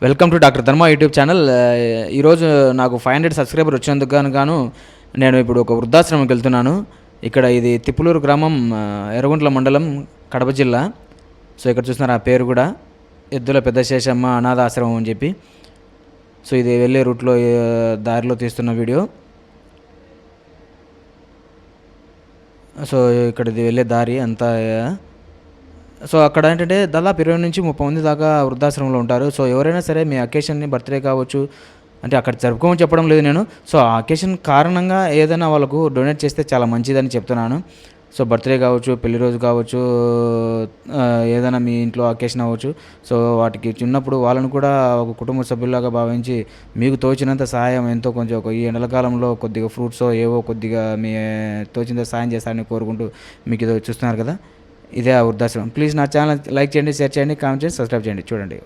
Welcome to doctor ధర్మ YouTube channel. ఈరోజు నాకు 500 సబ్స్క్రైబర్ వచ్చినందుకు గాను నేను ఇప్పుడు ఒక వృద్ధాశ్రమంకి వెళ్తున్నాను. ఇక్కడ ఇది తిప్పులూరు గ్రామం, ఎర్రగుంట్ల మండలం, కడప జిల్లా. సో ఇక్కడ చూస్తున్నారు ఆ పేరు కూడా, ఎద్దుల పెద్ద శేషమ్మ అనాథ ఆశ్రమం అని చెప్పి. సో ఇది వెళ్ళే రూట్లో దారిలో తీస్తున్న వీడియో. సో ఇక్కడ ఇది వెళ్ళే దారి అంతా. సో అక్కడ ఏంటంటే దాదాపు 20 నుంచి 30 మంది దాకా వృద్ధాశ్రమంలో ఉంటారు. సో ఎవరైనా సరే మీ అకేషన్ని, బర్త్డే కావచ్చు, అంటే అక్కడ జరుపుకోమని చెప్పడం లేదు నేను. సో ఆ అకేషన్ కారణంగా ఏదైనా వాళ్ళకు డొనేట్ చేస్తే చాలా మంచిదని చెప్తున్నాను. సో బర్త్డే కావచ్చు, పెళ్లి రోజు కావచ్చు, ఏదైనా మీ ఇంట్లో అకేషన్ అవ్వచ్చు. సో వాటికి చిన్నప్పుడు వాళ్ళని కూడా ఒక కుటుంబ సభ్యులాగా భావించి మీకు తోచినంత సహాయం ఎంతో కొంచెం ఈ ఎండలకాలంలో కొద్దిగా ఫ్రూట్సో ఏవో కొద్దిగా మీ తోచినంత సాయం చేస్తారని కోరుకుంటూ మీకు ఇది చూస్తున్నారు కదా, ఇదే ఆ వృద్ధాశ్రమం. ప్లీజ్ నా ఛానల్ లైక్ చేయండి, షేర్ చేయండి, కామెంట్ చేయండి, సబ్స్క్రైబ్ చేయండి. చూడండి.